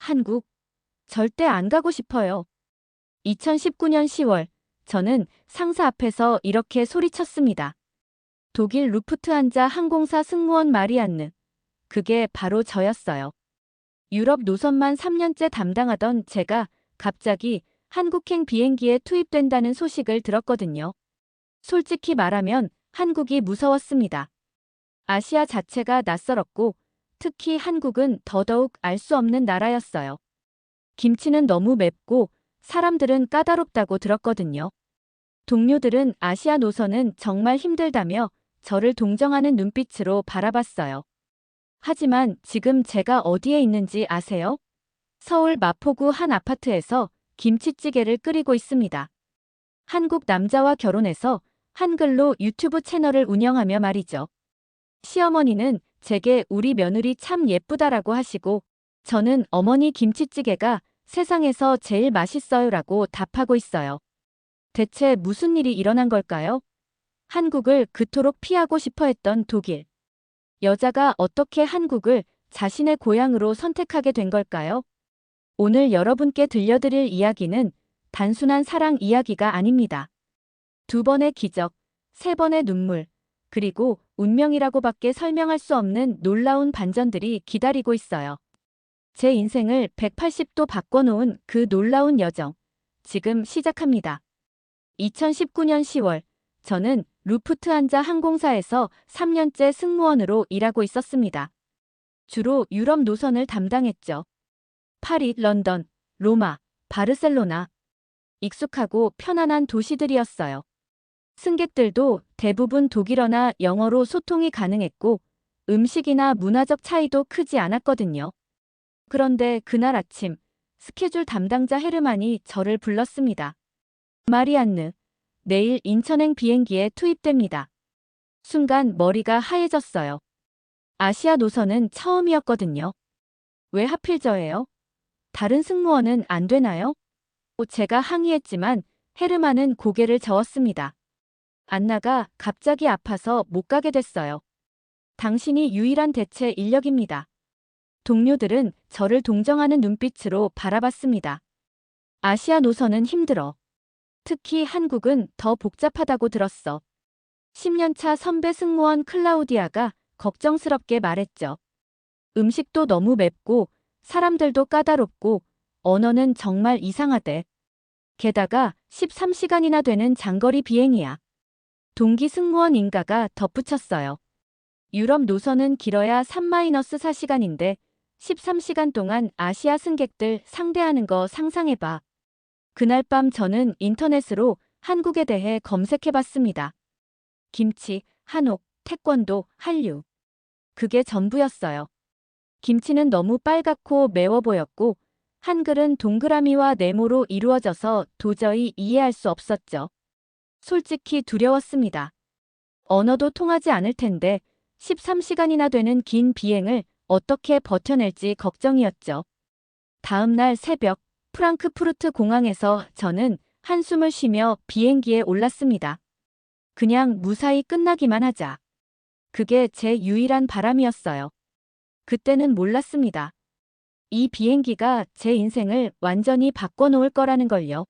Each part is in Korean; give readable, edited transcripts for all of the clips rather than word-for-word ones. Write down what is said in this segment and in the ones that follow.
한국, 절대 안 가고 싶어요. 2019년 10월, 저는 상사 앞에서 이렇게 소리쳤습니다. 독일 루프트한자 항공사 승무원 마리안느. 그게 바로 저였어요. 유럽 노선만 3년째 담당하던 제가 갑자기 한국행 비행기에 투입된다는 소식을 들었거든요. 솔직히 말하면 한국이 무서웠습니다. 아시아 자체가 낯설었고 특히 한국은 더더욱 알 수 없는 나라였어요. 김치는 너무 맵고 사람들은 까다롭다고 들었거든요. 동료들은 아시아 노선은 정말 힘들다며 저를 동정하는 눈빛으로 바라봤어요. 하지만 지금 제가 어디에 있는지 아세요? 서울 마포구 한 아파트에서 김치찌개를 끓이고 있습니다. 한국 남자와 결혼해서 한글로 유튜브 채널을 운영하며 말이죠. 시어머니는 제게 우리 며느리 참 예쁘다라고 하시고 저는 어머니 김치찌개가 세상에서 제일 맛있어요라고 답하고 있어요. 대체 무슨 일이 일어난 걸까요? 한국을 그토록 피하고 싶어 했던 독일. 여자가 어떻게 한국을 자신의 고향으로 선택하게 된 걸까요? 오늘 여러분께 들려드릴 이야기는 단순한 사랑 이야기가 아닙니다. 두 번의 기적, 세 번의 눈물, 그리고 운명이라고밖에 설명할 수 없는 놀라운 반전들이 기다리고 있어요. 제 인생을 180도 바꿔놓은 그 놀라운 여정, 지금 시작합니다. 2019년 10월, 저는 루프트한자 항공사에서 3년째 승무원으로 일하고 있었습니다. 주로 유럽 노선을 담당했죠. 파리, 런던, 로마, 바르셀로나. 익숙하고 편안한 도시들이었어요. 승객들도 대부분 독일어나 영어로 소통이 가능했고 음식이나 문화적 차이도 크지 않았거든요. 그런데 그날 아침 스케줄 담당자 헤르만이 저를 불렀습니다. 마리안느, 내일 인천행 비행기에 투입됩니다. 순간 머리가 하얘졌어요. 아시아 노선은 처음이었거든요. 왜 하필 저예요? 다른 승무원은 안 되나요? 제가 항의했지만 헤르만은 고개를 저었습니다. 안나가 갑자기 아파서 못 가게 됐어요. 당신이 유일한 대체 인력입니다. 동료들은 저를 동정하는 눈빛으로 바라봤습니다. 아시아 노선은 힘들어. 특히 한국은 더 복잡하다고 들었어. 10년차 선배 승무원 클라우디아가 걱정스럽게 말했죠. 음식도 너무 맵고 사람들도 까다롭고 언어는 정말 이상하대. 게다가 13시간이나 되는 장거리 비행이야. 동기 승무원 인가가 덧붙였어요. 유럽 노선은 길어야 3-4시간인데 13시간 동안 아시아 승객들 상대하는 거 상상해봐. 그날 밤 저는 인터넷으로 한국에 대해 검색해봤습니다. 김치, 한옥, 태권도, 한류. 그게 전부였어요. 김치는 너무 빨갛고 매워 보였고 한글은 동그라미와 네모로 이루어져서 도저히 이해할 수 없었죠. 솔직히 두려웠습니다. 언어도 통하지 않을 텐데 13시간이나 되는 긴 비행을 어떻게 버텨낼지 걱정이었죠. 다음 날 새벽 프랑크푸르트 공항에서 저는 한숨을 쉬며 비행기에 올랐습니다. 그냥 무사히 끝나기만 하자. 그게 제 유일한 바람이었어요. 그때는 몰랐습니다. 이 비행기가 제 인생을 완전히 바꿔놓을 거라는 걸요.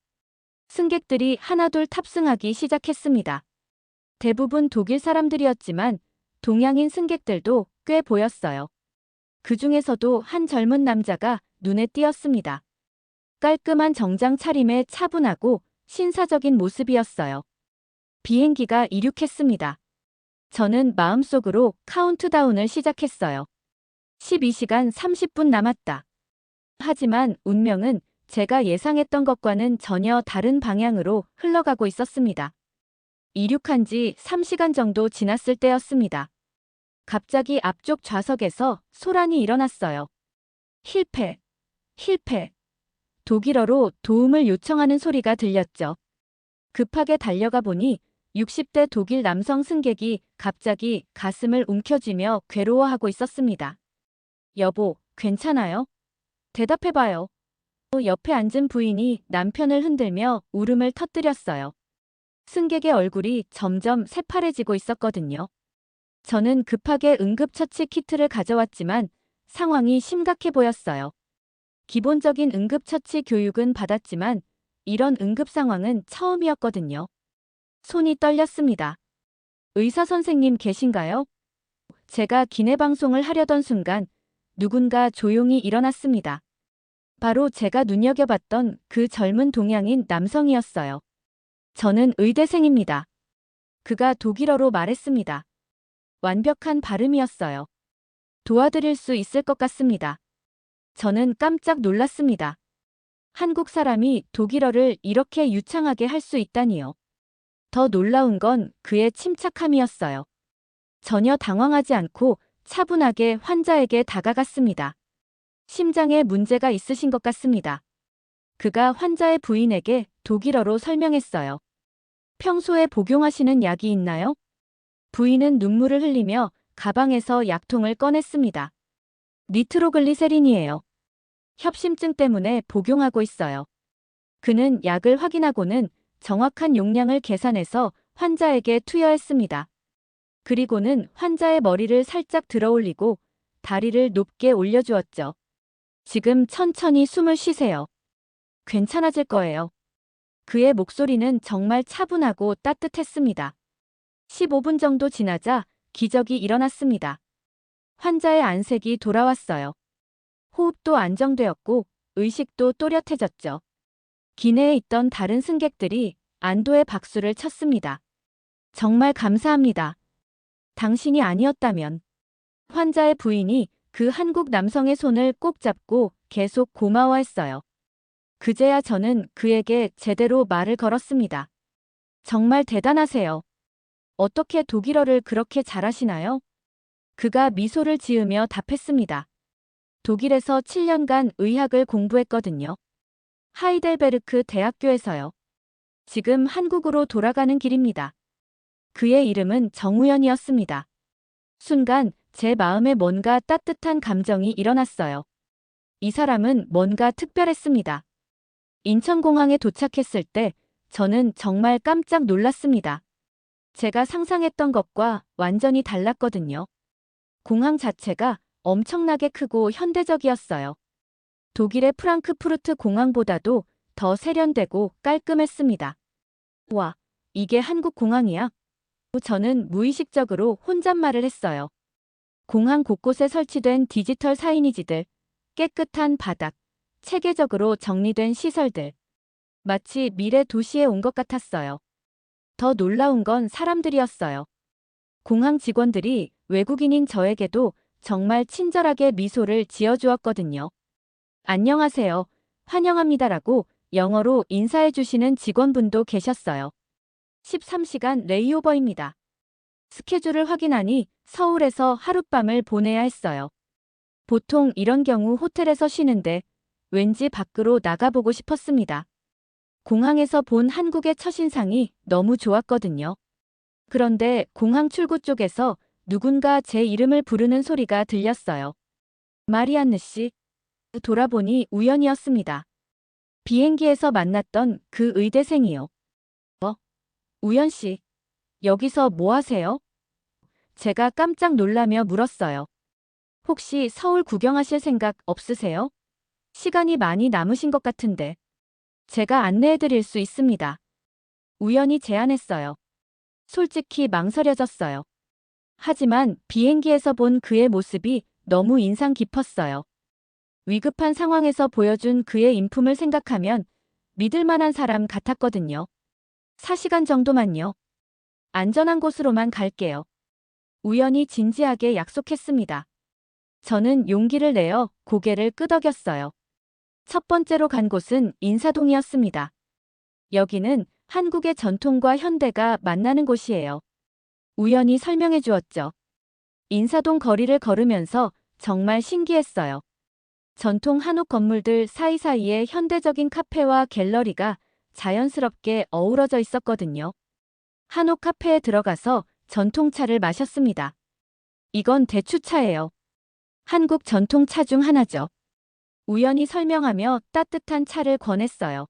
승객들이 하나둘 탑승하기 시작했습니다. 대부분 독일 사람들이었지만 동양인 승객들도 꽤 보였어요. 그 중에서도 한 젊은 남자가 눈에 띄었습니다. 깔끔한 정장 차림에 차분하고 신사적인 모습이었어요. 비행기가 이륙했습니다. 저는 마음속으로 카운트다운을 시작했어요. 12시간 30분 남았다. 하지만 운명은 제가 예상했던 것과는 전혀 다른 방향으로 흘러가고 있었습니다. 이륙한 지 3시간 정도 지났을 때였습니다. 갑자기 앞쪽 좌석에서 소란이 일어났어요. 힐패, 힐패. 독일어로 도움을 요청하는 소리가 들렸죠. 급하게 달려가 보니 60대 독일 남성 승객이 갑자기 가슴을 움켜쥐며 괴로워하고 있었습니다. 여보, 괜찮아요? 대답해봐요. 옆에 앉은 부인이 남편을 흔들며 울음을 터뜨렸어요. 승객의 얼굴이 점점 새파래지고 있었거든요. 저는 급하게 응급처치 키트를 가져왔지만 상황이 심각해 보였어요. 기본적인 응급처치 교육은 받았지만 이런 응급 상황은 처음이었거든요. 손이 떨렸습니다. 의사 선생님 계신가요? 제가 기내 방송을 하려던 순간 누군가 조용히 일어났습니다. 바로 제가 눈여겨봤던 그 젊은 동양인 남성이었어요. 저는 의대생입니다. 그가 독일어로 말했습니다. 완벽한 발음이었어요. 도와드릴 수 있을 것 같습니다. 저는 깜짝 놀랐습니다. 한국 사람이 독일어를 이렇게 유창하게 할 수 있다니요. 더 놀라운 건 그의 침착함이었어요. 전혀 당황하지 않고 차분하게 환자에게 다가갔습니다. 심장에 문제가 있으신 것 같습니다. 그가 환자의 부인에게 독일어로 설명했어요. 평소에 복용하시는 약이 있나요? 부인은 눈물을 흘리며 가방에서 약통을 꺼냈습니다. 니트로글리세린이에요. 협심증 때문에 복용하고 있어요. 그는 약을 확인하고는 정확한 용량을 계산해서 환자에게 투여했습니다. 그리고는 환자의 머리를 살짝 들어올리고 다리를 높게 올려주었죠. 지금 천천히 숨을 쉬세요. 괜찮아질 거예요. 그의 목소리는 정말 차분하고 따뜻했습니다. 15분 정도 지나자 기적이 일어났습니다. 환자의 안색이 돌아왔어요. 호흡도 안정되었고 의식도 또렷해졌죠. 기내에 있던 다른 승객들이 안도의 박수를 쳤습니다. 정말 감사합니다. 당신이 아니었다면. 환자의 부인이 그 한국 남성의 손을 꼭 잡고 계속 고마워했어요. 그제야 저는 그에게 제대로 말을 걸었습니다. 정말 대단하세요. 어떻게 독일어를 그렇게 잘하시나요? 그가 미소를 지으며 답했습니다. 독일에서 7년간 의학을 공부했거든요. 하이델베르크 대학교에서요. 지금 한국으로 돌아가는 길입니다. 그의 이름은 정우현이었습니다. 순간 제 마음에 뭔가 따뜻한 감정이 일어났어요. 이 사람은 뭔가 특별했습니다. 인천공항에 도착했을 때 저는 정말 깜짝 놀랐습니다. 제가 상상했던 것과 완전히 달랐거든요. 공항 자체가 엄청나게 크고 현대적이었어요. 독일의 프랑크푸르트 공항보다도 더 세련되고 깔끔했습니다. 와, 이게 한국 공항이야? 저는 무의식적으로 혼잣말을 했어요. 공항 곳곳에 설치된 디지털 사이니지들, 깨끗한 바닥, 체계적으로 정리된 시설들. 마치 미래 도시에 온 것 같았어요. 더 놀라운 건 사람들이었어요. 공항 직원들이 외국인인 저에게도 정말 친절하게 미소를 지어주었거든요. 안녕하세요. 환영합니다라고 영어로 인사해 주시는 직원분도 계셨어요. 13시간 레이오버입니다. 스케줄을 확인하니 서울에서 하룻밤을 보내야 했어요. 보통 이런 경우 호텔에서 쉬는데 왠지 밖으로 나가보고 싶었습니다. 공항에서 본 한국의 첫인상이 너무 좋았거든요. 그런데 공항 출구 쪽에서 누군가 제 이름을 부르는 소리가 들렸어요. 마리안느 씨. 돌아보니 우연이었습니다. 비행기에서 만났던 그 의대생이요. 우연 씨, 여기서 뭐 하세요? 제가 깜짝 놀라며 물었어요. 혹시 서울 구경하실 생각 없으세요? 시간이 많이 남으신 것 같은데. 제가 안내해 드릴 수 있습니다. 우연히 제안했어요. 솔직히 망설여졌어요. 하지만 비행기에서 본 그의 모습이 너무 인상 깊었어요. 위급한 상황에서 보여준 그의 인품을 생각하면 믿을 만한 사람 같았거든요. 4시간 정도만요. 안전한 곳으로만 갈게요. 우연히 진지하게 약속했습니다. 저는 용기를 내어 고개를 끄덕였어요. 첫 번째로 간 곳은 인사동이었습니다. 여기는 한국의 전통과 현대가 만나는 곳이에요. 우연히 설명해 주었죠. 인사동 거리를 걸으면서 정말 신기했어요. 전통 한옥 건물들 사이사이에 현대적인 카페와 갤러리가 자연스럽게 어우러져 있었거든요. 한옥 카페에 들어가서 전통차를 마셨습니다. 이건 대추차예요. 한국 전통차 중 하나죠. 우연히 설명하며 따뜻한 차를 권했어요.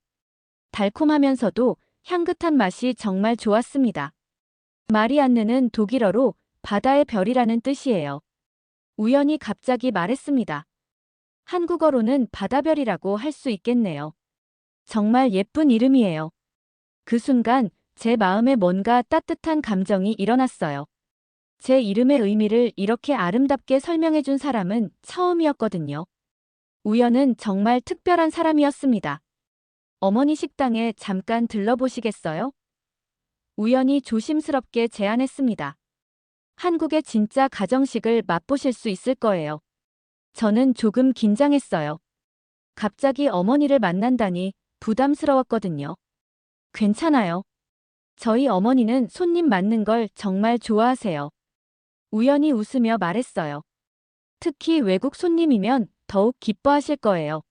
달콤하면서도 향긋한 맛이 정말 좋았습니다. 마리안느는 독일어로 바다의 별이라는 뜻이에요. 우연히 갑자기 말했습니다. 한국어로는 바다별이라고 할 수 있겠네요. 정말 예쁜 이름이에요. 그 순간 제 마음에 뭔가 따뜻한 감정이 일어났어요. 제 이름의 의미를 이렇게 아름답게 설명해준 사람은 처음이었거든요. 우연은 정말 특별한 사람이었습니다. 어머니 식당에 잠깐 들러보시겠어요? 우연히 조심스럽게 제안했습니다. 한국의 진짜 가정식을 맛보실 수 있을 거예요. 저는 조금 긴장했어요. 갑자기 어머니를 만난다니 부담스러웠거든요. 괜찮아요. 저희 어머니는 손님 맞는 걸 정말 좋아하세요. 우연히 웃으며 말했어요. 특히 외국 손님이면 더욱 기뻐하실 거예요.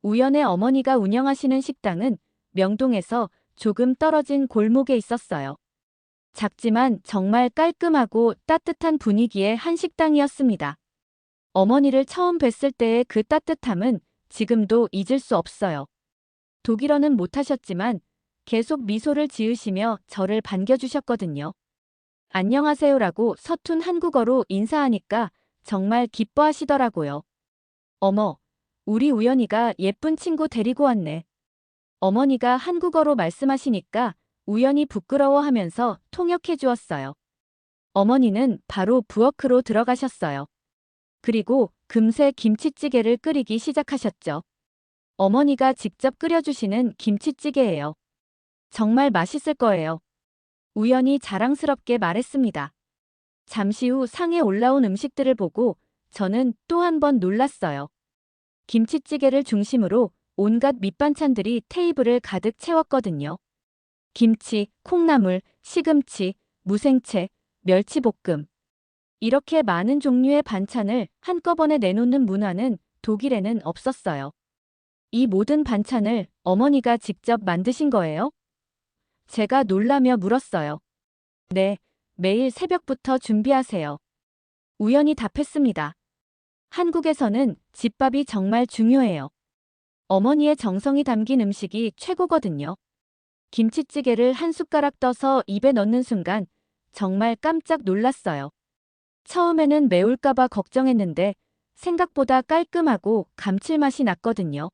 우연의 어머니가 운영하시는 식당은 명동에서 조금 떨어진 골목에 있었어요. 작지만 정말 깔끔하고 따뜻한 분위기의 한식당이었습니다. 어머니를 처음 뵀을 때의 그 따뜻함은 지금도 잊을 수 없어요. 독일어는 못하셨지만 계속 미소를 지으시며 저를 반겨주셨거든요. 안녕하세요라고 서툰 한국어로 인사하니까 정말 기뻐하시더라고요. 어머, 우리 우연이가 예쁜 친구 데리고 왔네. 어머니가 한국어로 말씀하시니까 우연히 부끄러워하면서 통역해 주었어요. 어머니는 바로 부엌으로 들어가셨어요. 그리고 금세 김치찌개를 끓이기 시작하셨죠. 어머니가 직접 끓여주시는 김치찌개예요. 정말 맛있을 거예요. 우연히 자랑스럽게 말했습니다. 잠시 후 상에 올라온 음식들을 보고 저는 또 한 번 놀랐어요. 김치찌개를 중심으로 온갖 밑반찬들이 테이블을 가득 채웠거든요. 김치, 콩나물, 시금치, 무생채, 멸치볶음. 이렇게 많은 종류의 반찬을 한꺼번에 내놓는 문화는 독일에는 없었어요. 이 모든 반찬을 어머니가 직접 만드신 거예요? 제가 놀라며 물었어요. 네, 매일 새벽부터 준비하세요. 우연히 답했습니다. 한국에서는 집밥이 정말 중요해요. 어머니의 정성이 담긴 음식이 최고거든요. 김치찌개를 한 숟가락 떠서 입에 넣는 순간 정말 깜짝 놀랐어요. 처음에는 매울까봐 걱정했는데 생각보다 깔끔하고 감칠맛이 났거든요.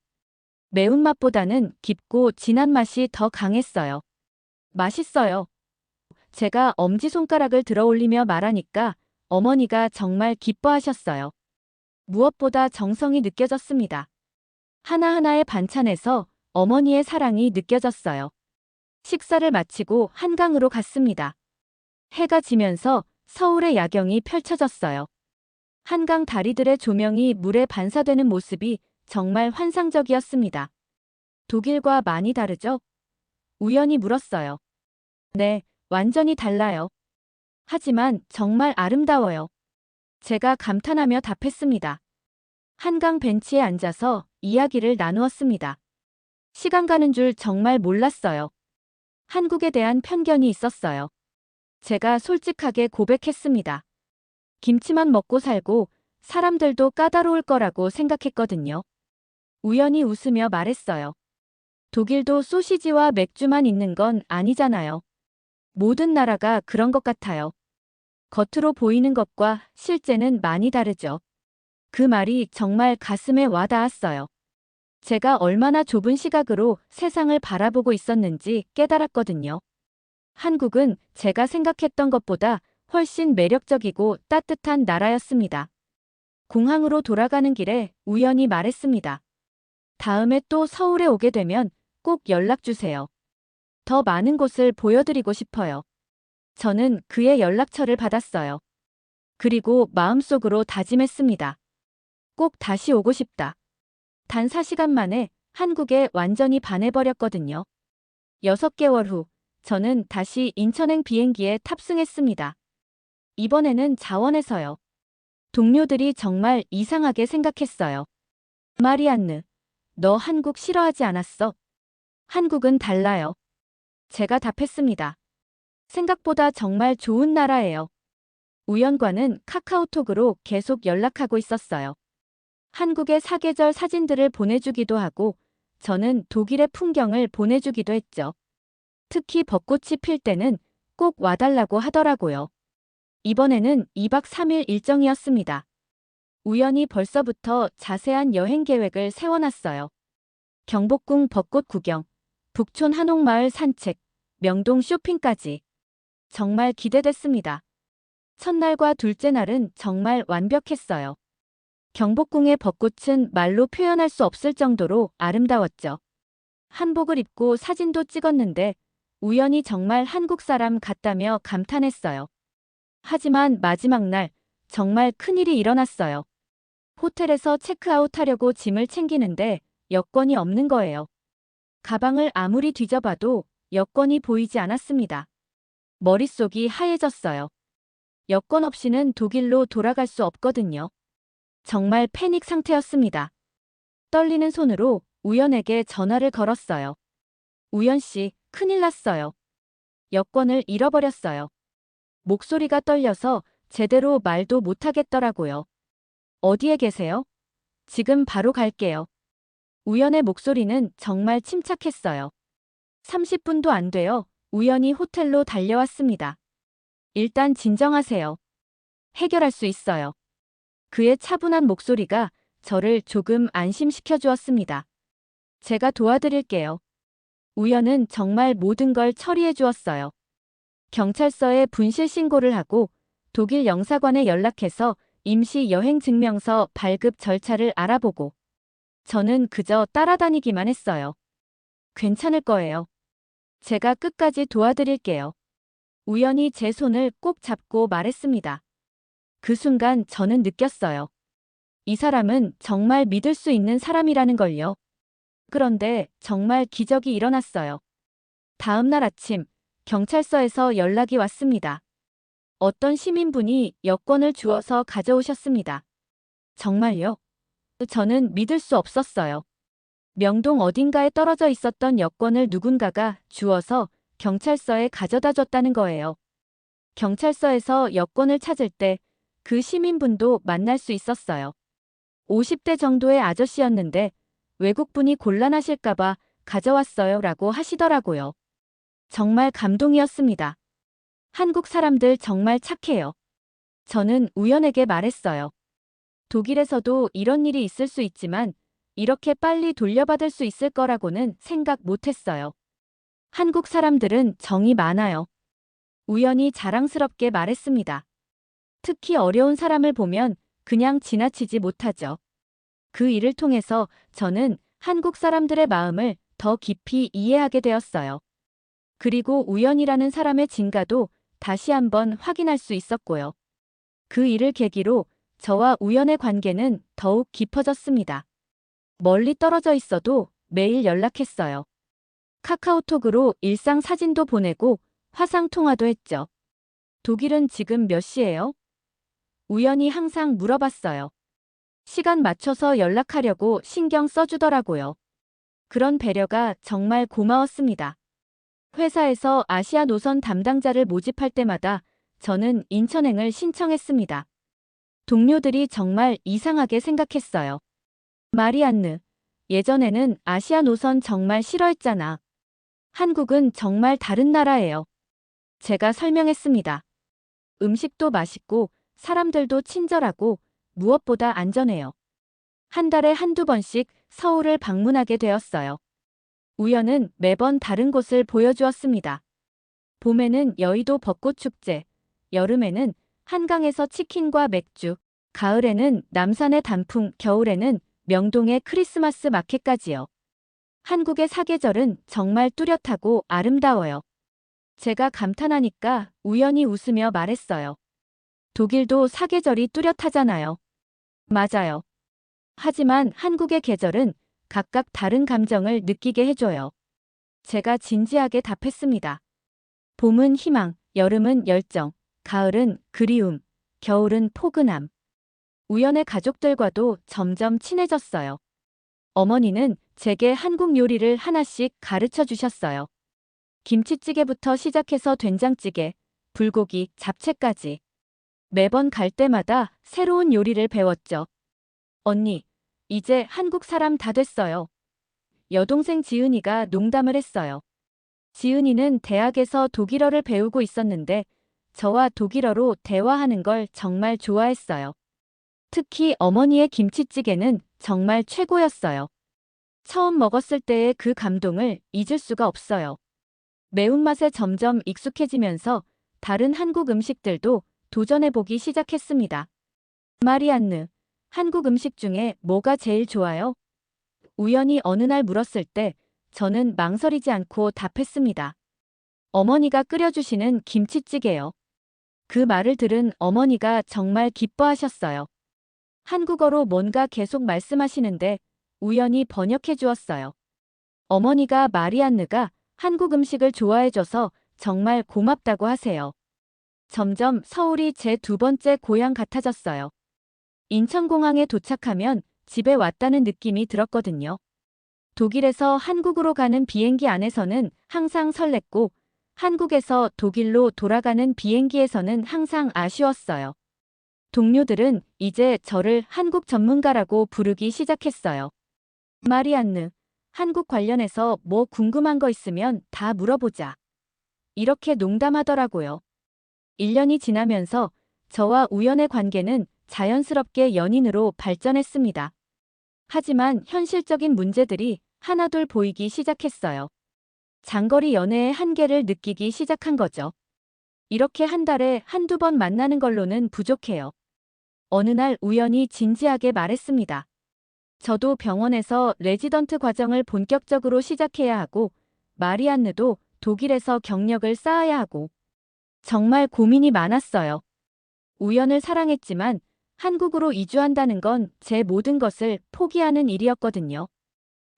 매운맛보다는 깊고 진한 맛이 더 강했어요. 맛있어요. 제가 엄지손가락을 들어 올리며 말하니까 어머니가 정말 기뻐하셨어요. 무엇보다 정성이 느껴졌습니다. 하나하나의 반찬에서 어머니의 사랑이 느껴졌어요. 식사를 마치고 한강으로 갔습니다. 해가 지면서 서울의 야경이 펼쳐졌어요. 한강 다리들의 조명이 물에 반사되는 모습이 정말 환상적이었습니다. 독일과 많이 다르죠? 우연히 물었어요. 네, 완전히 달라요. 하지만 정말 아름다워요. 제가 감탄하며 답했습니다. 한강 벤치에 앉아서 이야기를 나누었습니다. 시간 가는 줄 정말 몰랐어요. 한국에 대한 편견이 있었어요. 제가 솔직하게 고백했습니다. 김치만 먹고 살고 사람들도 까다로울 거라고 생각했거든요. 우연히 웃으며 말했어요. 독일도 소시지와 맥주만 있는 건 아니잖아요. 모든 나라가 그런 것 같아요. 겉으로 보이는 것과 실제는 많이 다르죠. 그 말이 정말 가슴에 와닿았어요. 제가 얼마나 좁은 시각으로 세상을 바라보고 있었는지 깨달았거든요. 한국은 제가 생각했던 것보다 훨씬 매력적이고 따뜻한 나라였습니다. 공항으로 돌아가는 길에 우연히 말했습니다. 다음에 또 서울에 오게 되면 꼭 연락 주세요. 더 많은 곳을 보여드리고 싶어요. 저는 그의 연락처를 받았어요. 그리고 마음속으로 다짐했습니다. 꼭 다시 오고 싶다. 단 4시간 만에 한국에 완전히 반해버렸거든요. 6개월 후, 저는 다시 인천행 비행기에 탑승했습니다. 이번에는 자원에서요. 동료들이 정말 이상하게 생각했어요. 마리안느, 너 한국 싫어하지 않았어? 한국은 달라요. 제가 답했습니다. 생각보다 정말 좋은 나라예요. 우연과는 카카오톡으로 계속 연락하고 있었어요. 한국의 사계절 사진들을 보내주기도 하고 저는 독일의 풍경을 보내주기도 했죠. 특히 벚꽃이 필 때는 꼭 와달라고 하더라고요. 이번에는 2박 3일 일정이었습니다. 우연히 벌써부터 자세한 여행 계획을 세워놨어요. 경복궁 벚꽃 구경, 북촌 한옥마을 산책, 명동 쇼핑까지. 정말 기대됐습니다. 첫날과 둘째 날은 정말 완벽했어요. 경복궁의 벚꽃은 말로 표현할 수 없을 정도로 아름다웠죠. 한복을 입고 사진도 찍었는데 우연히 정말 한국 사람 같다며 감탄했어요. 하지만 마지막 날 정말 큰일이 일어났어요. 호텔에서 체크아웃하려고 짐을 챙기는데 여권이 없는 거예요. 가방을 아무리 뒤져봐도 여권이 보이지 않았습니다. 머릿속이 하얘졌어요. 여권 없이는 독일로 돌아갈 수 없거든요. 정말 패닉 상태였습니다. 떨리는 손으로 우연에게 전화를 걸었어요. 우연 씨, 큰일 났어요. 여권을 잃어버렸어요. 목소리가 떨려서 제대로 말도 못하겠더라고요. 어디에 계세요? 지금 바로 갈게요. 우연의 목소리는 정말 침착했어요. 30분도 안 돼요. 우연히 호텔로 달려왔습니다. 일단 진정하세요. 해결할 수 있어요. 그의 차분한 목소리가 저를 조금 안심시켜 주었습니다. 제가 도와드릴게요. 우연은 정말 모든 걸 처리해 주었어요. 경찰서에 분실 신고를 하고 독일 영사관에 연락해서 임시 여행 증명서 발급 절차를 알아보고 저는 그저 따라다니기만 했어요. 괜찮을 거예요. 제가 끝까지 도와드릴게요. 우연히 제 손을 꼭 잡고 말했습니다. 그 순간 저는 느꼈어요. 이 사람은 정말 믿을 수 있는 사람이라는 걸요. 그런데 정말 기적이 일어났어요. 다음 날 아침 경찰서에서 연락이 왔습니다. 어떤 시민분이 여권을 주어서 가져오셨습니다. 정말요? 저는 믿을 수 없었어요. 명동 어딘가에 떨어져 있었던 여권을 누군가가 주어서 경찰서에 가져다 줬다는 거예요. 경찰서에서 여권을 찾을 때 그 시민분도 만날 수 있었어요. 50대 정도의 아저씨였는데 외국분이 곤란하실까봐 가져왔어요 라고 하시더라고요. 정말 감동이었습니다. 한국 사람들 정말 착해요. 저는 우연에게 말했어요. 독일에서도 이런 일이 있을 수 있지만 이렇게 빨리 돌려받을 수 있을 거라고는 생각 못했어요. 한국 사람들은 정이 많아요. 우연히 자랑스럽게 말했습니다. 특히 어려운 사람을 보면 그냥 지나치지 못하죠. 그 일을 통해서 저는 한국 사람들의 마음을 더 깊이 이해하게 되었어요. 그리고 우연이라는 사람의 진가도 다시 한번 확인할 수 있었고요. 그 일을 계기로 저와 우연의 관계는 더욱 깊어졌습니다. 멀리 떨어져 있어도 매일 연락했어요. 카카오톡으로 일상 사진도 보내고 화상 통화도 했죠. 독일은 지금 몇 시예요? 우연히 항상 물어봤어요. 시간 맞춰서 연락하려고 신경 써주더라고요. 그런 배려가 정말 고마웠습니다. 회사에서 아시아 노선 담당자를 모집할 때마다 저는 인천행을 신청했습니다. 동료들이 정말 이상하게 생각했어요. 마리안느, 예전에는 아시아 노선 정말 싫어했잖아. 한국은 정말 다른 나라예요. 제가 설명했습니다. 음식도 맛있고 사람들도 친절하고 무엇보다 안전해요. 한 달에 한두 번씩 서울을 방문하게 되었어요. 우연은 매번 다른 곳을 보여주었습니다. 봄에는 여의도 벚꽃 축제, 여름에는 한강에서 치킨과 맥주, 가을에는 남산의 단풍, 겨울에는 명동의 크리스마스 마켓까지요. 한국의 사계절은 정말 뚜렷하고 아름다워요. 제가 감탄하니까 우연히 웃으며 말했어요. 독일도 사계절이 뚜렷하잖아요. 맞아요. 하지만 한국의 계절은 각각 다른 감정을 느끼게 해줘요. 제가 진지하게 답했습니다. 봄은 희망, 여름은 열정, 가을은 그리움, 겨울은 포근함. 우연의 가족들과도 점점 친해졌어요. 어머니는 제게 한국 요리를 하나씩 가르쳐 주셨어요. 김치찌개부터 시작해서 된장찌개, 불고기, 잡채까지. 매번 갈 때마다 새로운 요리를 배웠죠. 언니, 이제 한국 사람 다 됐어요. 여동생 지은이가 농담을 했어요. 지은이는 대학에서 독일어를 배우고 있었는데 저와 독일어로 대화하는 걸 정말 좋아했어요. 특히 어머니의 김치찌개는 정말 최고였어요. 처음 먹었을 때의 그 감동을 잊을 수가 없어요. 매운맛에 점점 익숙해지면서 다른 한국 음식들도 도전해보기 시작했습니다. 마리안느, 한국 음식 중에 뭐가 제일 좋아요? 우연히 어느 날 물었을 때 저는 망설이지 않고 답했습니다. 어머니가 끓여주시는 김치찌개요. 그 말을 들은 어머니가 정말 기뻐하셨어요. 한국어로 뭔가 계속 말씀하시는데 우연히 번역해 주었어요. 어머니가 마리안느가 한국 음식을 좋아해줘서 정말 고맙다고 하세요. 점점 서울이 제 두 번째 고향 같아졌어요. 인천공항에 도착하면 집에 왔다는 느낌이 들었거든요. 독일에서 한국으로 가는 비행기 안에서는 항상 설렜고 한국에서 독일로 돌아가는 비행기에서는 항상 아쉬웠어요. 동료들은 이제 저를 한국 전문가라고 부르기 시작했어요. 마리안느, 한국 관련해서 뭐 궁금한 거 있으면 다 물어보자. 이렇게 농담하더라고요. 1년이 지나면서 저와 우연의 관계는 자연스럽게 연인으로 발전했습니다. 하지만 현실적인 문제들이 하나둘 보이기 시작했어요. 장거리 연애의 한계를 느끼기 시작한 거죠. 이렇게 한 달에 한두 번 만나는 걸로는 부족해요. 어느 날 우연히 진지하게 말했습니다. 저도 병원에서 레지던트 과정을 본격적으로 시작해야 하고 마리안느도 독일에서 경력을 쌓아야 하고 정말 고민이 많았어요. 우연을 사랑했지만 한국으로 이주한다는 건 제 모든 것을 포기하는 일이었거든요.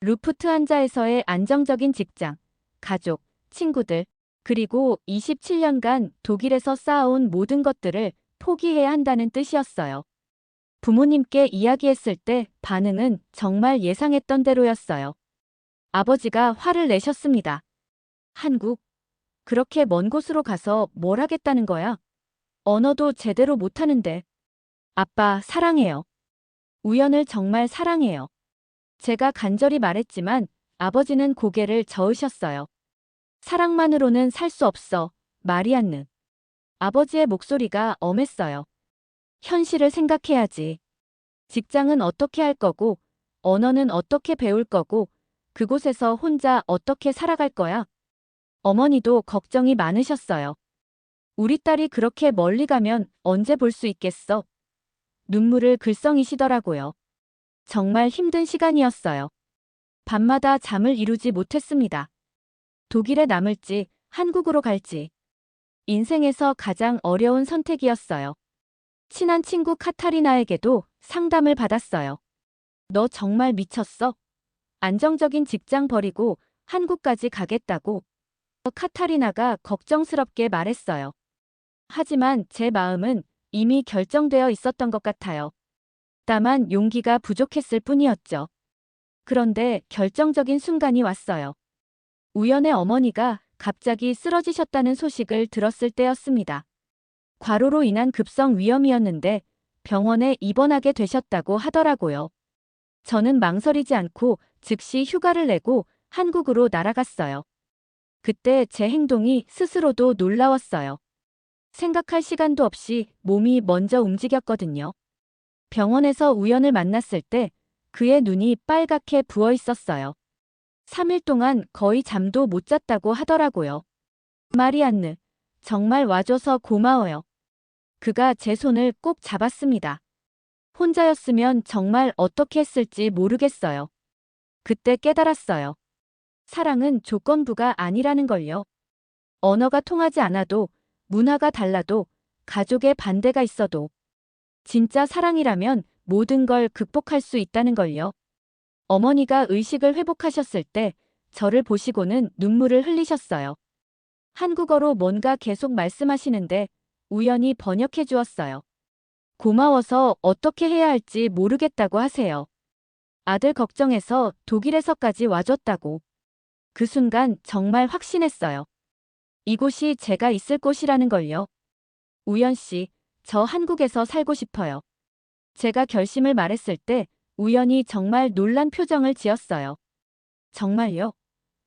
루프트한자에서의 안정적인 직장, 가족, 친구들, 그리고 27년간 독일에서 쌓아온 모든 것들을 포기해야 한다는 뜻이었어요. 부모님께 이야기했을 때 반응은 정말 예상했던 대로였어요. 아버지가 화를 내셨습니다. 한국? 그렇게 먼 곳으로 가서 뭘 하겠다는 거야? 언어도 제대로 못하는데. 아빠, 사랑해요. 우연을 정말 사랑해요. 제가 간절히 말했지만 아버지는 고개를 저으셨어요. 사랑만으로는 살 수 없어, 마리안느. 아버지의 목소리가 엄했어요. 현실을 생각해야지. 직장은 어떻게 할 거고, 언어는 어떻게 배울 거고, 그곳에서 혼자 어떻게 살아갈 거야? 어머니도 걱정이 많으셨어요. 우리 딸이 그렇게 멀리 가면 언제 볼 수 있겠어? 눈물을 글썽이시더라고요. 정말 힘든 시간이었어요. 밤마다 잠을 이루지 못했습니다. 독일에 남을지, 한국으로 갈지. 인생에서 가장 어려운 선택이었어요. 친한 친구 카타리나에게도 상담을 받았어요. 너 정말 미쳤어? 안정적인 직장 버리고 한국까지 가겠다고. 카타리나가 걱정스럽게 말했어요. 하지만 제 마음은 이미 결정되어 있었던 것 같아요. 다만 용기가 부족했을 뿐이었죠. 그런데 결정적인 순간이 왔어요. 우연의 어머니가 갑자기 쓰러지셨다는 소식을 들었을 때였습니다. 과로로 인한 급성 위염이었는데 병원에 입원하게 되셨다고 하더라고요. 저는 망설이지 않고 즉시 휴가를 내고 한국으로 날아갔어요. 그때 제 행동이 스스로도 놀라웠어요. 생각할 시간도 없이 몸이 먼저 움직였거든요. 병원에서 우연을 만났을 때 그의 눈이 빨갛게 부어 있었어요. 3일 동안 거의 잠도 못 잤다고 하더라고요. 마리안느, 정말 와줘서 고마워요. 그가 제 손을 꼭 잡았습니다. 혼자였으면 정말 어떻게 했을지 모르겠어요. 그때 깨달았어요. 사랑은 조건부가 아니라는 걸요. 언어가 통하지 않아도, 문화가 달라도, 가족의 반대가 있어도 진짜 사랑이라면 모든 걸 극복할 수 있다는 걸요. 어머니가 의식을 회복하셨을 때 저를 보시고는 눈물을 흘리셨어요. 한국어로 뭔가 계속 말씀하시는데 우연히 번역해 주었어요. 고마워서 어떻게 해야 할지 모르겠다고 하세요. 아들 걱정해서 독일에서까지 와줬다고. 그 순간 정말 확신했어요. 이곳이 제가 있을 곳이라는 걸요. 우연 씨, 저 한국에서 살고 싶어요. 제가 결심을 말했을 때 우연히 정말 놀란 표정을 지었어요. 정말요?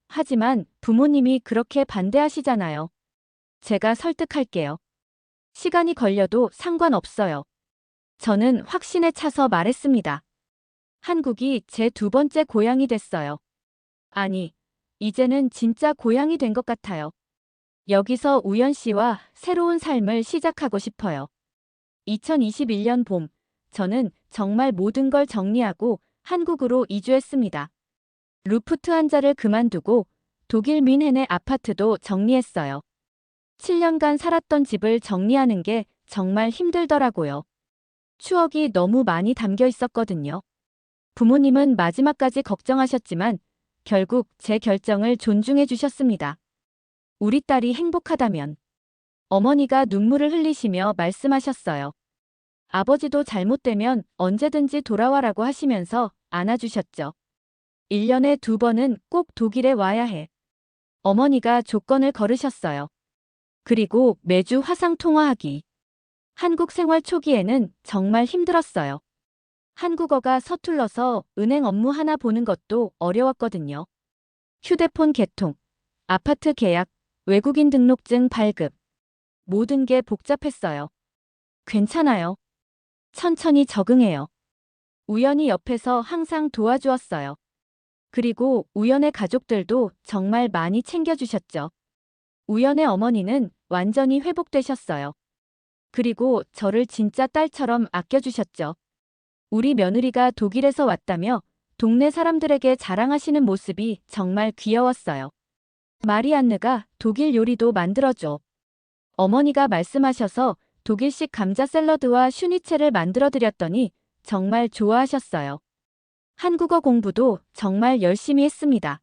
하지만 부모님이 그렇게 반대하시잖아요. 제가 설득할게요. 시간이 걸려도 상관없어요. 저는 확신에 차서 말했습니다. 한국이 제 두 번째 고향이 됐어요. 아니, 이제는 진짜 고향이 된 것 같아요. 여기서 우연 씨와 새로운 삶을 시작하고 싶어요. 2021년 봄, 저는 정말 모든 걸 정리하고 한국으로 이주했습니다. 루프트 한자를 그만두고 독일 뮌헨의 아파트도 정리했어요. 7년간 살았던 집을 정리하는 게 정말 힘들더라고요. 추억이 너무 많이 담겨 있었거든요. 부모님은 마지막까지 걱정하셨지만 결국 제 결정을 존중해 주셨습니다. 우리 딸이 행복하다면. 어머니가 눈물을 흘리시며 말씀하셨어요. 아버지도 잘못되면 언제든지 돌아와라고 하시면서 안아주셨죠. 1년에 2번은 꼭 독일에 와야 해. 어머니가 조건을 걸으셨어요. 그리고 매주 화상 통화하기. 한국 생활 초기에는 정말 힘들었어요. 한국어가 서툴러서 은행 업무 하나 보는 것도 어려웠거든요. 휴대폰 개통, 아파트 계약, 외국인 등록증 발급. 모든 게 복잡했어요. 괜찮아요. 천천히 적응해요. 우연히 옆에서 항상 도와주었어요. 그리고 우연의 가족들도 정말 많이 챙겨주셨죠. 우연의 어머니는 완전히 회복되셨어요. 그리고 저를 진짜 딸처럼 아껴주셨죠. 우리 며느리가 독일에서 왔다며 동네 사람들에게 자랑하시는 모습이 정말 귀여웠어요. 마리안느가 독일 요리도 만들어줘. 어머니가 말씀하셔서 독일식 감자 샐러드와 슈니첼을 만들어드렸더니 정말 좋아하셨어요. 한국어 공부도 정말 열심히 했습니다.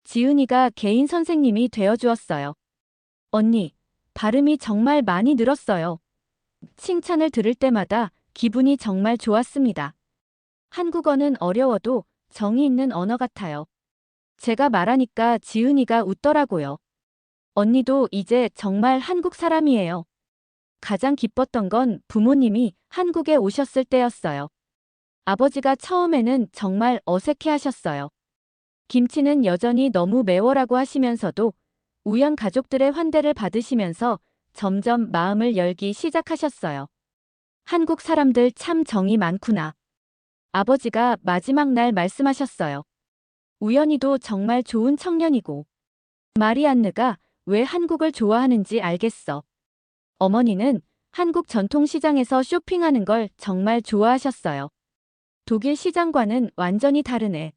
지은이가 개인 선생님이 되어주었어요. 언니, 발음이 정말 많이 늘었어요. 칭찬을 들을 때마다 기분이 정말 좋았습니다. 한국어는 어려워도 정이 있는 언어 같아요. 제가 말하니까 지은이가 웃더라고요. 언니도 이제 정말 한국 사람이에요. 가장 기뻤던 건 부모님이 한국에 오셨을 때였어요. 아버지가 처음에는 정말 어색해 하셨어요. 김치는 여전히 너무 매워라고 하시면서도 우연 가족들의 환대를 받으시면서 점점 마음을 열기 시작하셨어요. 한국 사람들 참 정이 많구나. 아버지가 마지막 날 말씀하셨어요. 우연히도 정말 좋은 청년이고 마리안느가 왜 한국을 좋아하는지 알겠어. 어머니는 한국 전통시장에서 쇼핑하는 걸 정말 좋아하셨어요. 독일 시장과는 완전히 다르네.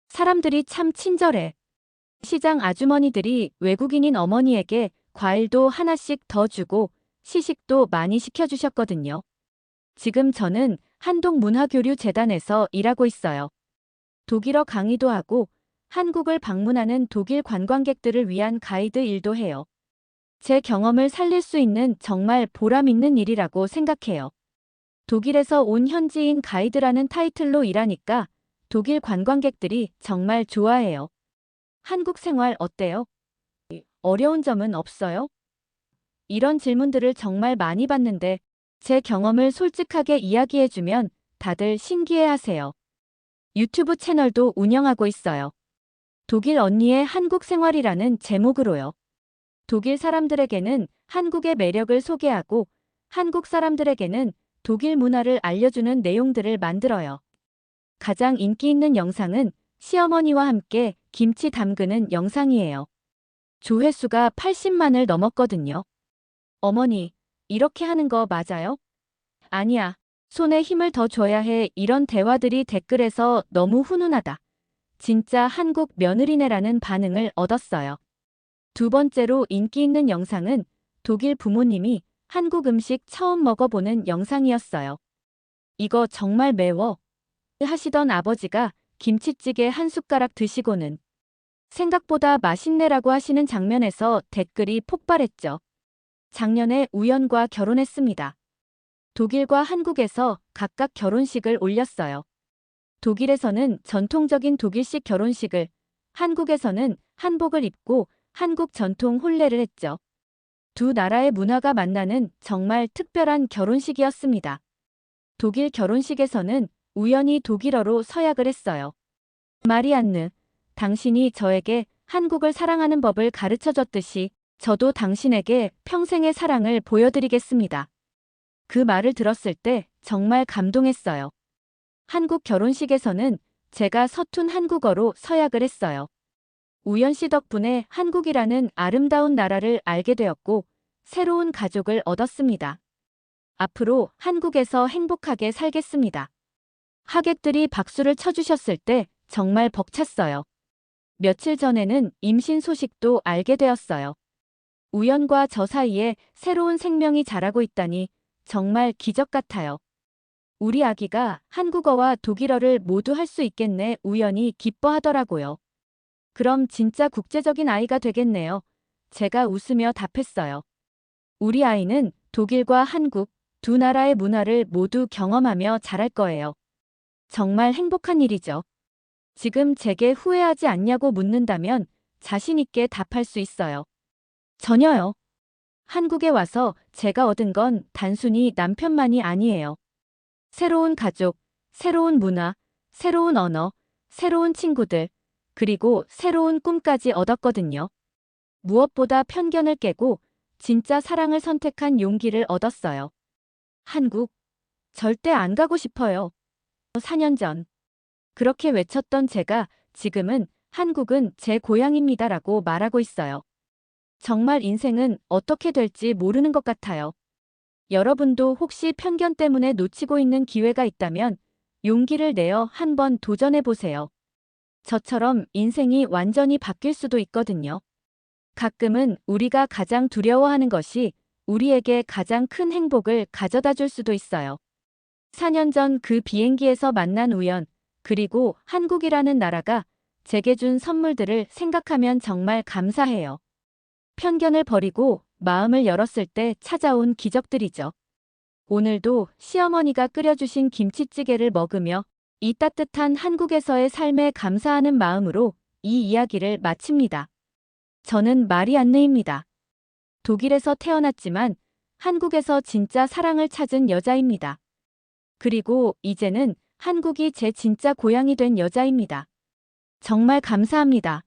사람들이 참 친절해. 시장 아주머니들이 외국인인 어머니에게 과일도 하나씩 더 주고 시식도 많이 시켜주셨거든요. 지금 저는 한독문화교류재단에서 일하고 있어요. 독일어 강의도 하고 한국을 방문하는 독일 관광객들을 위한 가이드 일도 해요. 제 경험을 살릴 수 있는 정말 보람 있는 일이라고 생각해요. 독일에서 온 현지인 가이드라는 타이틀로 일하니까 독일 관광객들이 정말 좋아해요. 한국 생활 어때요? 어려운 점은 없어요? 이런 질문들을 정말 많이 받는데 제 경험을 솔직하게 이야기해주면 다들 신기해하세요. 유튜브 채널도 운영하고 있어요. 독일 언니의 한국 생활이라는 제목으로요. 독일 사람들에게는 한국의 매력을 소개하고 한국 사람들에게는 독일 문화를 알려주는 내용들을 만들어요. 가장 인기 있는 영상은 시어머니와 함께 김치 담그는 영상이에요. 조회수가 80만을 넘었거든요. 어머니, 이렇게 하는 거 맞아요? 아니야. 손에 힘을 더 줘야 해. 이런 대화들이 댓글에서 너무 훈훈하다. 진짜 한국 며느리네라는 반응을 얻었어요. 두 번째로 인기 있는 영상은 독일 부모님이 한국 음식 처음 먹어보는 영상이었어요. 이거 정말 매워. 하시던 아버지가 김치찌개 한 숟가락 드시고는 생각보다 맛있네라고 하시는 장면에서 댓글이 폭발했죠. 작년에 우연과 결혼했습니다. 독일과 한국에서 각각 결혼식을 올렸어요. 독일에서는 전통적인 독일식 결혼식을, 한국에서는 한복을 입고 한국 전통 혼례를 했죠. 두 나라의 문화가 만나는 정말 특별한 결혼식이었습니다. 독일 결혼식에서는 우연히 독일어로 서약을 했어요. 마리안느, 당신이 저에게 한국을 사랑하는 법을 가르쳐줬듯이 저도 당신에게 평생의 사랑을 보여드리겠습니다. 그 말을 들었을 때 정말 감동했어요. 한국 결혼식에서는 제가 서툰 한국어로 서약을 했어요. 우연 씨 덕분에 한국이라는 아름다운 나라를 알게 되었고 새로운 가족을 얻었습니다. 앞으로 한국에서 행복하게 살겠습니다. 하객들이 박수를 쳐주셨을 때 정말 벅찼어요. 며칠 전에는 임신 소식도 알게 되었어요. 우연과 저 사이에 새로운 생명이 자라고 있다니 정말 기적 같아요. 우리 아기가 한국어와 독일어를 모두 할 수 있겠네 우연히 기뻐하더라고요. 그럼 진짜 국제적인 아이가 되겠네요. 제가 웃으며 답했어요. 우리 아이는 독일과 한국 두 나라의 문화를 모두 경험하며 자랄 거예요. 정말 행복한 일이죠. 지금 제게 후회하지 않냐고 묻는다면 자신 있게 답할 수 있어요. 전혀요. 한국에 와서 제가 얻은 건 단순히 남편만이 아니에요. 새로운 가족, 새로운 문화, 새로운 언어, 새로운 친구들, 그리고 새로운 꿈까지 얻었거든요. 무엇보다 편견을 깨고 진짜 사랑을 선택한 용기를 얻었어요. 한국, 절대 안 가고 싶어요. 4년 전. 그렇게 외쳤던 제가 지금은 한국은 제 고향입니다라고 말하고 있어요. 정말 인생은 어떻게 될지 모르는 것 같아요. 여러분도 혹시 편견 때문에 놓치고 있는 기회가 있다면 용기를 내어 한번 도전해 보세요. 저처럼 인생이 완전히 바뀔 수도 있거든요. 가끔은 우리가 가장 두려워하는 것이 우리에게 가장 큰 행복을 가져다 줄 수도 있어요. 4년 전 그 비행기에서 만난 우연, 그리고 한국이라는 나라가 제게 준 선물들을 생각하면 정말 감사해요. 편견을 버리고 마음을 열었을 때 찾아온 기적들이죠. 오늘도 시어머니가 끓여주신 김치찌개를 먹으며 이 따뜻한 한국에서의 삶에 감사하는 마음으로 이 이야기를 마칩니다. 저는 마리안느입니다. 독일에서 태어났지만 한국에서 진짜 사랑을 찾은 여자입니다. 그리고 이제는 한국이 제 진짜 고향이 된 여자입니다. 정말 감사합니다.